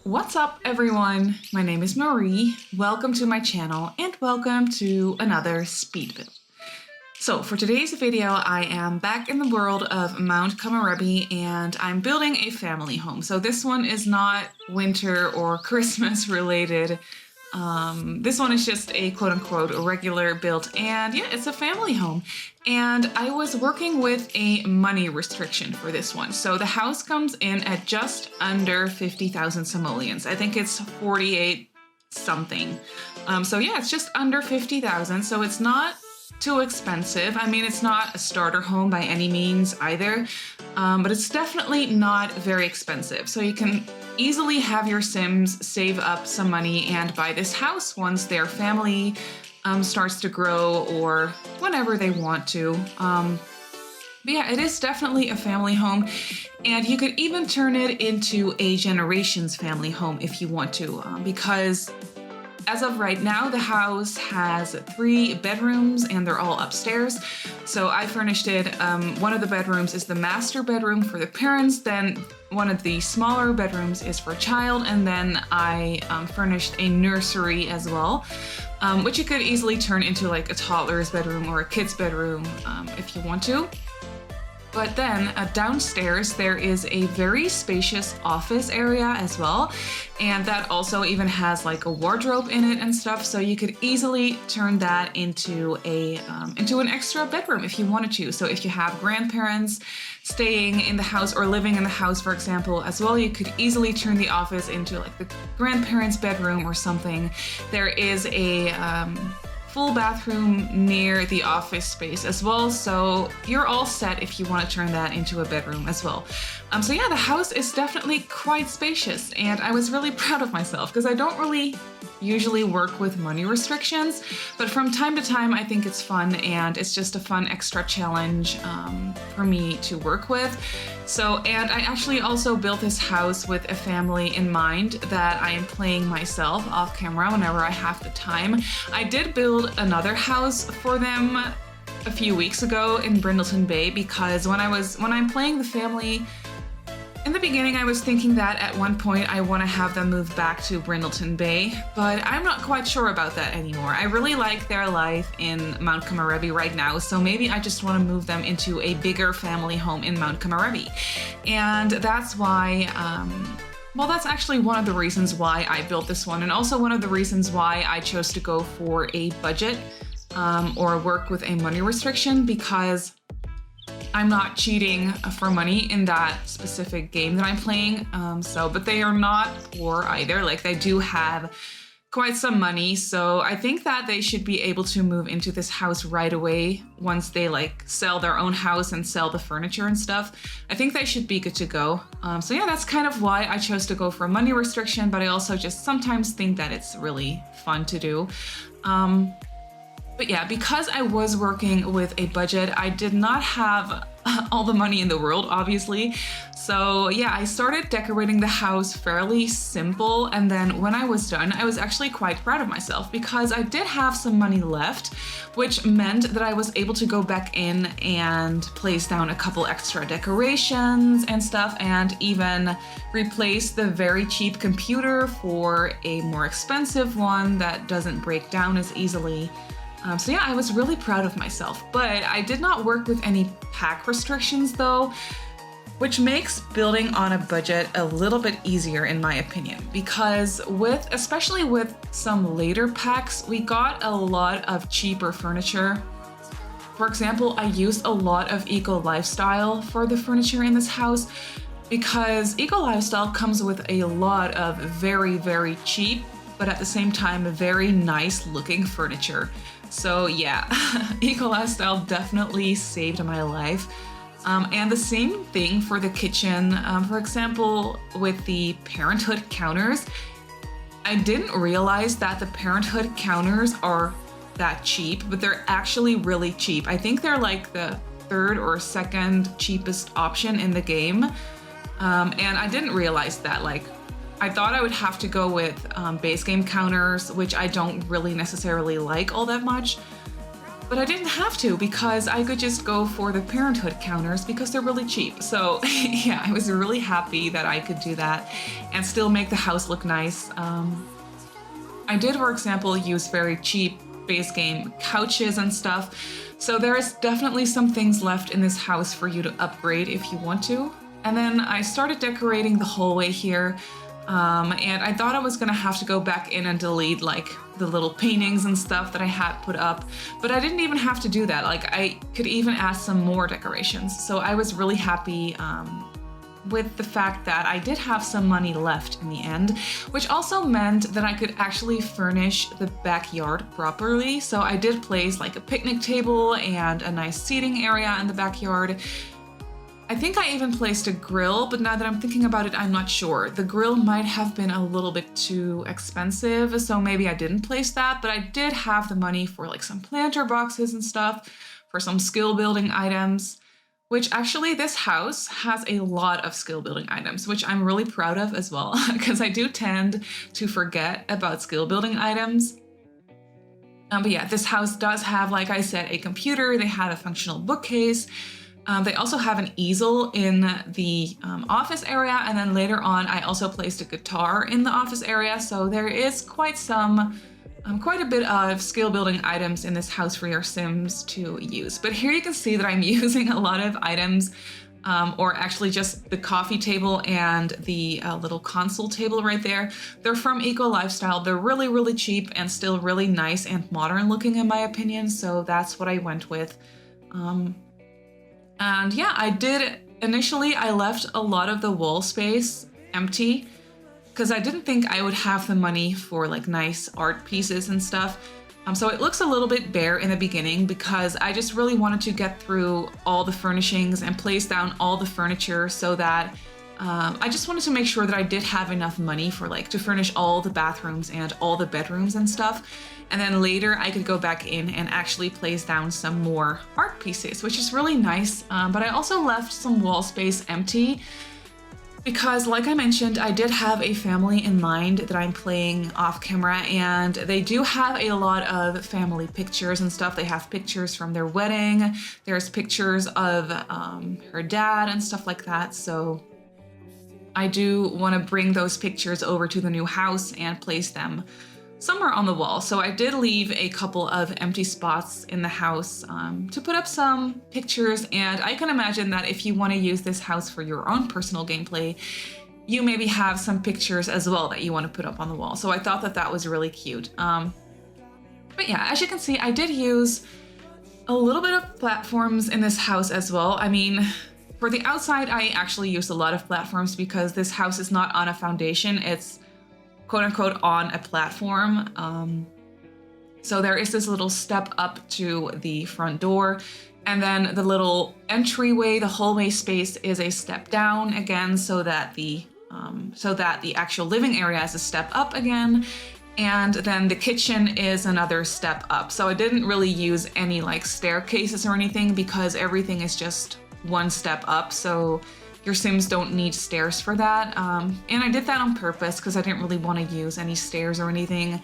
What's up everyone? My name is Marie. Welcome to my channel and welcome to another speed build. So for today's video, I am back in the world of Mount Kamarebi and I'm building a family home. So this one is not winter or Christmas related. This one is just a quote-unquote regular build, and yeah, it's a family home. And I was working with a money restriction for this one. So the house comes in at just under 50,000 simoleons. I think it's 48 something. So yeah, it's just under 50,000. So it's not too expensive. I mean, it's not a starter home by any means either, but it's definitely not very expensive. So you can easily have your Sims save up some money and buy this house once their family starts to grow or whenever they want to. But yeah, it is definitely a family home, and you could even turn it into a generations family home if you want to, because as of right now, the house has 3 bedrooms and they're all upstairs. So I furnished it. One of the bedrooms is the master bedroom for the parents. Then one of the smaller bedrooms is for a child. And then I furnished a nursery as well, which you could easily turn into like a toddler's bedroom or a kid's bedroom if you want to. But then downstairs, there is a very spacious office area as well. And that also even has like a wardrobe in it and stuff. So you could easily turn that into an extra bedroom if you wanted to. So if you have grandparents staying in the house or living in the house, for example, as well, you could easily turn the office into like the grandparents' bedroom or something. There is a full bathroom near the office space as well, so you're all set if you want to turn that into a bedroom as well. So yeah, the house is definitely quite spacious, and I was really proud of myself because I don't really usually work with money restrictions, but from time to time I think it's fun, and it's just a fun extra challenge for me to work with. So, and I actually also built this house with a family in mind that I am playing myself off camera whenever I have the time. I did build another house for them a few weeks ago in Brindleton Bay, because when I'm playing the family, in the beginning, I was thinking that at one point I want to have them move back to Brindleton Bay, but I'm not quite sure about that anymore. I really like their life in Mount Kamarebi right now, so maybe I just want to move them into a bigger family home in Mount Kamarebi. And that's why, well, that's actually one of the reasons why I built this one, and also one of the reasons why I chose to go for a budget or work with a money restriction, because I'm not cheating for money in that specific game that I'm playing. But they are not poor either. Like, they do have quite some money. So I think that they should be able to move into this house right away once they like sell their own house and sell the furniture and stuff. I think they should be good to go. So yeah, that's kind of why I chose to go for a money restriction, but I also just sometimes think that it's really fun to do. But yeah, because I was working with a budget, I did not have all the money in the world, obviously. So yeah, I started decorating the house fairly simple, and then when I was done, I was actually quite proud of myself because I did have some money left, which meant that I was able to go back in and place down a couple extra decorations and stuff, and even replace the very cheap computer for a more expensive one that doesn't break down as easily. So yeah, I was really proud of myself, but I did not work with any pack restrictions though, which makes building on a budget a little bit easier in my opinion, because especially with some later packs, we got a lot of cheaper furniture. For example, I used a lot of Eco Lifestyle for the furniture in this house, because Eco Lifestyle comes with a lot of very, very cheap, but at the same time, very nice looking furniture. So yeah, Eco Lifestyle definitely saved my life. And the same thing for the kitchen. For example, with the Parenthood counters, I didn't realize that the Parenthood counters are that cheap, but they're actually really cheap. I think they're like the 3rd or 2nd cheapest option in the game. And I didn't realize that. Like, I thought I would have to go with base game counters, which I don't really necessarily like all that much. But I didn't have to because I could just go for the Parenthood counters because they're really cheap. So yeah, I was really happy that I could do that and still make the house look nice. I did, for example, use very cheap base game couches and stuff. So there is definitely some things left in this house for you to upgrade if you want to. And then I started decorating the hallway here. And I thought I was gonna have to go back in and delete like the little paintings and stuff that I had put up, but I didn't even have to do that. Like I could even add some more decorations. So I was really happy with the fact that I did have some money left in the end, which also meant that I could actually furnish the backyard properly. So I did place like a picnic table and a nice seating area in the backyard. I think I even placed a grill, but now that I'm thinking about it, I'm not sure. The grill might have been a little bit too expensive, so maybe I didn't place that, but I did have the money for like some planter boxes and stuff, for some skill building items, which actually this house has a lot of skill building items, which I'm really proud of as well, because I do tend to forget about skill building items. But yeah, this house does have, like I said, a computer. They have a functional bookcase. They also have an easel in the office area, and then later on I also placed a guitar in the office area, so there is quite a bit of skill building items in this house for your Sims to use. But here you can see that I'm using a lot of items, or actually just the coffee table and the little console table right there. They're from Eco Lifestyle. They're really, really cheap and still really nice and modern looking in my opinion, so that's what I went with. And yeah, initially I left a lot of the wall space empty because I didn't think I would have the money for like nice art pieces and stuff. So it looks a little bit bare in the beginning because I just really wanted to get through all the furnishings and place down all the furniture so that I just wanted to make sure that I did have enough money for like to furnish all the bathrooms and all the bedrooms and stuff. And then later I could go back in and actually place down some more art pieces, which is really nice. But I also left some wall space empty because, like I mentioned, I did have a family in mind that I'm playing off camera, and they do have a lot of family pictures and stuff. They have pictures from their wedding. There's pictures of her dad and stuff like that. So I do want to bring those pictures over to the new house and place them somewhere on the wall. So I did leave a couple of empty spots in the house to put up some pictures, and I can imagine that if you want to use this house for your own personal gameplay, you maybe have some pictures as well that you want to put up on the wall. So I thought that that was really cute. But yeah, as you can see, I did use a little bit of platforms in this house as well. I mean, for the outside, I actually used a lot of platforms because this house is not on a foundation. It's quote unquote on a platform. So there is this little step up to the front door, and then the little entryway, the hallway space is a step down again, so that the actual living area is a step up again, and then the kitchen is another step up. So I didn't really use any like staircases or anything because everything is just one step up. So your Sims don't need stairs for that. And I did that on purpose because I didn't really want to use any stairs or anything.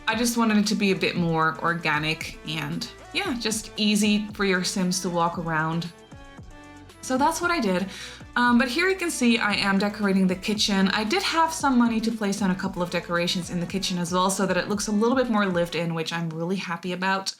I just wanted it to be a bit more organic and yeah, just easy for your Sims to walk around. So that's what I did. But here you can see I am decorating the kitchen. I did have some money to place on a couple of decorations in the kitchen as well so that it looks a little bit more lived in, which I'm really happy about.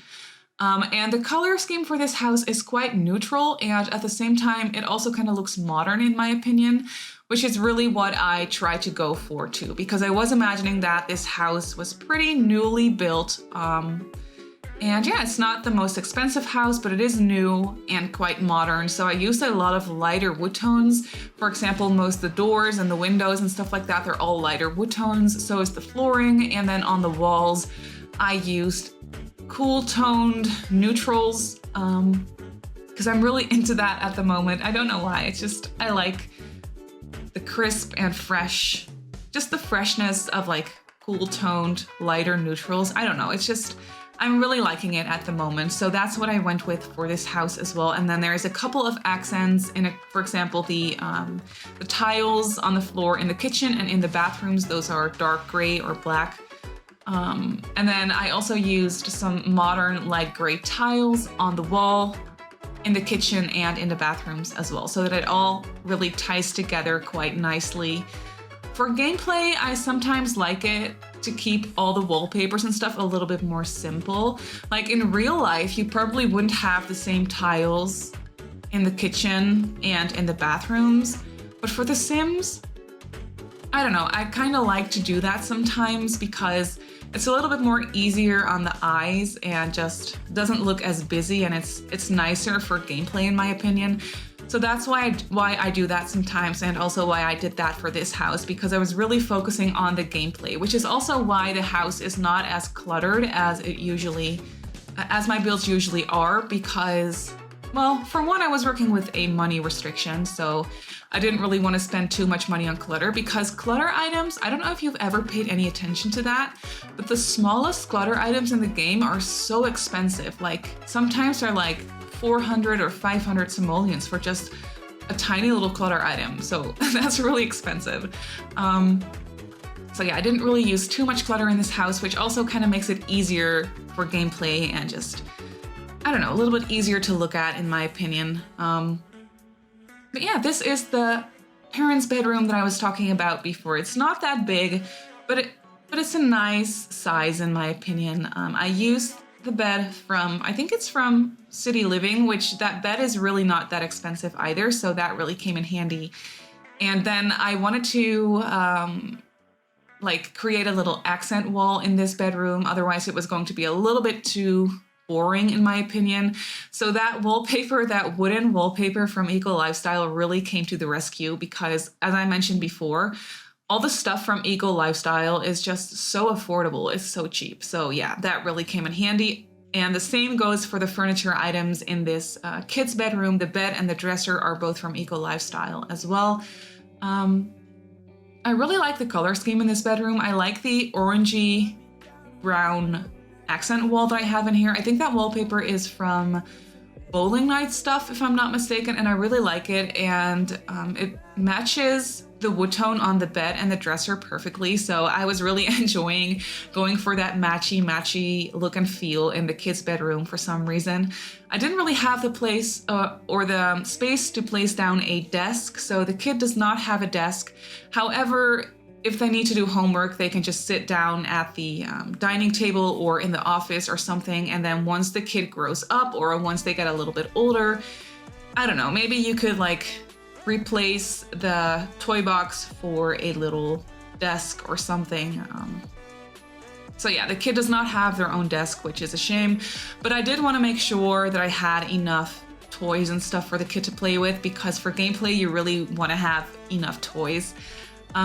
And the color scheme for this house is quite neutral, and at the same time, it also kind of looks modern in my opinion, which is really what I try to go for too, because I was imagining that this house was pretty newly built. And yeah, it's not the most expensive house, but it is new and quite modern. So I used a lot of lighter wood tones. For example, most of the doors and the windows and stuff like that, they're all lighter wood tones. So is the flooring. And then on the walls, I used cool toned neutrals, because I'm really into that at the moment. I don't know why, it's just, I like the crisp and fresh, just the freshness of like cool toned, lighter neutrals. I don't know, it's just, I'm really liking it at the moment. So that's what I went with for this house as well. And then there's a couple of accents in it, for example, the tiles on the floor in the kitchen and in the bathrooms, those are dark gray or black. And then I also used some modern light gray tiles on the wall, in the kitchen and in the bathrooms as well, so that it all really ties together quite nicely. For gameplay, I sometimes like it to keep all the wallpapers and stuff a little bit more simple. Like in real life, you probably wouldn't have the same tiles in the kitchen and in the bathrooms, but for The Sims, I don't know, I kind of like to do that sometimes because it's a little bit more easier on the eyes and just doesn't look as busy, and it's nicer for gameplay in my opinion. So that's why I do that sometimes, and also why I did that for this house, because I was really focusing on the gameplay, which is also why the house is not as cluttered as my builds usually are, because, well, for one, I was working with a money restriction, so I didn't really want to spend too much money on clutter, because clutter items, I don't know if you've ever paid any attention to that, but the smallest clutter items in the game are so expensive. Like sometimes they're like 400 or 500 simoleons for just a tiny little clutter item. So that's really expensive. So yeah, I didn't really use too much clutter in this house, which also kind of makes it easier for gameplay and just, I don't know, a little bit easier to look at in my opinion. But yeah, this is the parents' bedroom that I was talking about before. It's not that big, but it's a nice size in my opinion. I used the bed from, I think it's from City Living, which that bed is really not that expensive either, so that really came in handy. And then I wanted to like create a little accent wall in this bedroom, otherwise it was going to be a little bit too boring in my opinion. So that wallpaper, that wooden wallpaper from Eco Lifestyle really came to the rescue, because as I mentioned before, all the stuff from Eco Lifestyle is just so affordable, it's so cheap. So yeah, that really came in handy. And the same goes for the furniture items in this kid's bedroom. The bed and the dresser are both from Eco Lifestyle as well. I really like the color scheme in this bedroom. I like the orangey brown accent wall that I have in here. I think that wallpaper is from Bowling Night stuff, if I'm not mistaken, and I really like it. And it matches the wood tone on the bed and the dresser perfectly. So I was really enjoying going for that matchy look and feel in the kids' bedroom for some reason. I didn't really have the place or the space to place down a desk, so the kid does not have a desk. However, if they need to do homework, they can just sit down at the dining table or in the office or something. And then once the kid grows up or once they get a little bit older, I don't know, maybe you could like replace the toy box for a little desk or something. So yeah, the kid does not have their own desk, which is a shame, but I did want to make sure that I had enough toys and stuff for the kid to play with, because for gameplay, you really want to have enough toys.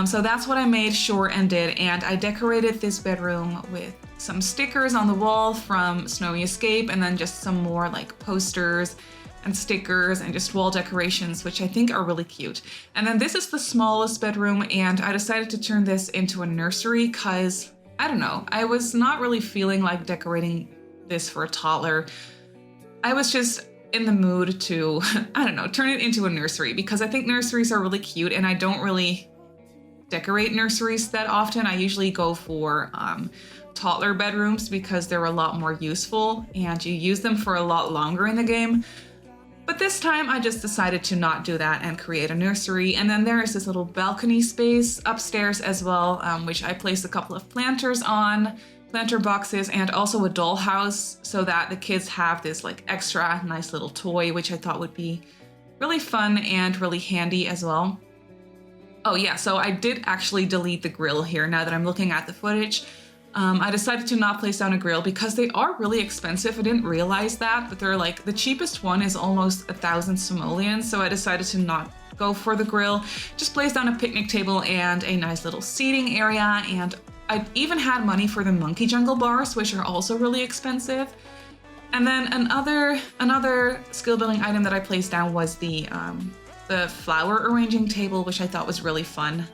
So that's what I made sure and did, and I decorated this bedroom with some stickers on the wall from Snowy Escape, and then just some more like posters and stickers and just wall decorations, which I think are really cute. And then this is the smallest bedroom, and I decided to turn this into a nursery because, I don't know, I was not really feeling like decorating this for a toddler. I was just in the mood to, I don't know, turn it into a nursery, because I think nurseries are really cute, and I don't really decorate nurseries that often. I usually go for toddler bedrooms because they're a lot more useful and you use them for a lot longer in the game. But this time I just decided to not do that and create a nursery. And then there is this little balcony space upstairs as well, which I placed a couple of planters on, planter boxes, and also a dollhouse, so that the kids have this like extra nice little toy, which I thought would be really fun and really handy as well. Oh yeah, so I did actually delete the grill here now that I'm looking at the footage. I decided to not place down a grill because they are really expensive. I didn't realize that, but they're like, the cheapest one is almost 1,000 simoleons, so I decided to not go for the grill. Just place down a picnic table and a nice little seating area, and I even had money for the monkey jungle bars, which are also really expensive. And then another skill building item that I placed down was the flower arranging table, which I thought was really fun.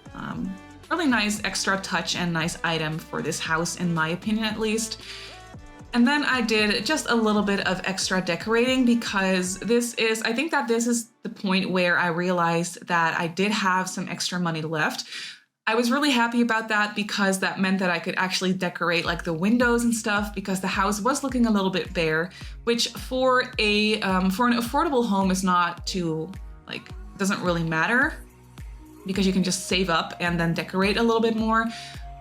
Really nice extra touch and nice item for this house, in my opinion at least. And then I did just a little bit of extra decorating, because I think that this is the point where I realized that I did have some extra money left. I was really happy about that because that meant that I could actually decorate like the windows and stuff, because the house was looking a little bit bare, which for an affordable home is not too, like, doesn't really matter, because you can just save up and then decorate a little bit more.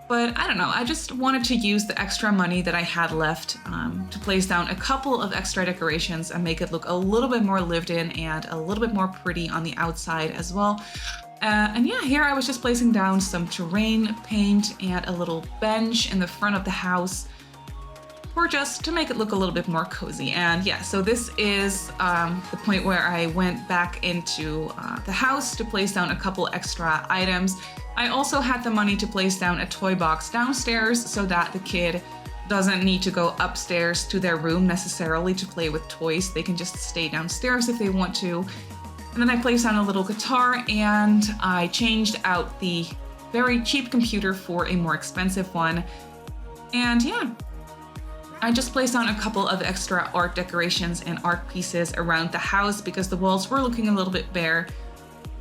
But I don't know, I just wanted to use the extra money that I had left to place down a couple of extra decorations and make it look a little bit more lived in and a little bit more pretty on the outside as well. And yeah, here I was just placing down some terrain paint and a little bench in the front of the house, or just to make it look a little bit more cozy. And yeah, so this is the point where I went back into the house to place down a couple extra items. I also had the money to place down a toy box downstairs so that the kid doesn't need to go upstairs to their room necessarily to play with toys. They can just stay downstairs if they want to. And then I placed down a little guitar, and I changed out the very cheap computer for a more expensive one. And yeah, I just placed down a couple of extra art decorations and art pieces around the house because the walls were looking a little bit bare.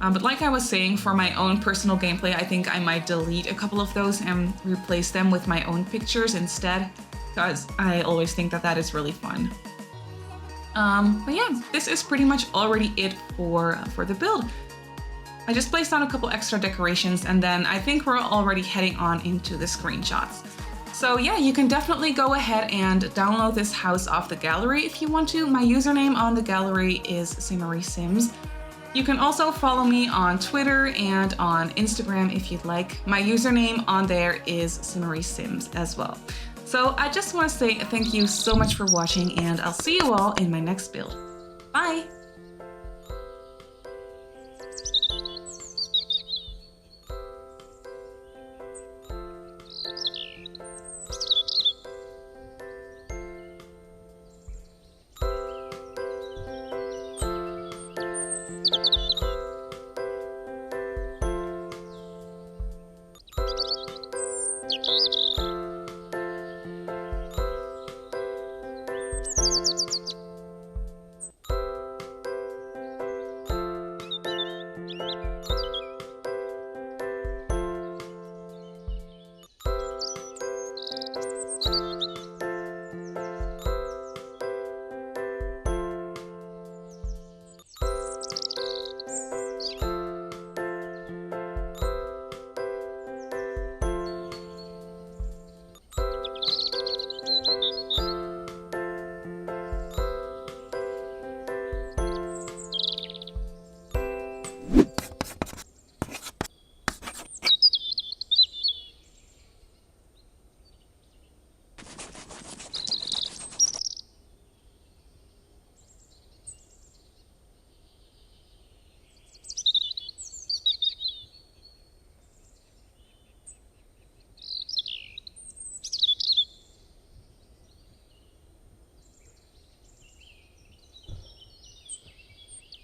But like I was saying, for my own personal gameplay, I think I might delete a couple of those and replace them with my own pictures instead, because I always think that that is really fun. But yeah, this is pretty much already it for the build. I just placed on a couple extra decorations, and then I think we're already heading on into the screenshots. So yeah, you can definitely go ahead and download this house off the gallery if you want to. My username on the gallery is Simmarysims. You can also follow me on Twitter and on Instagram if you'd like. My username on there is Simmarysims as well. So I just want to say thank you so much for watching, and I'll see you all in my next build. Bye!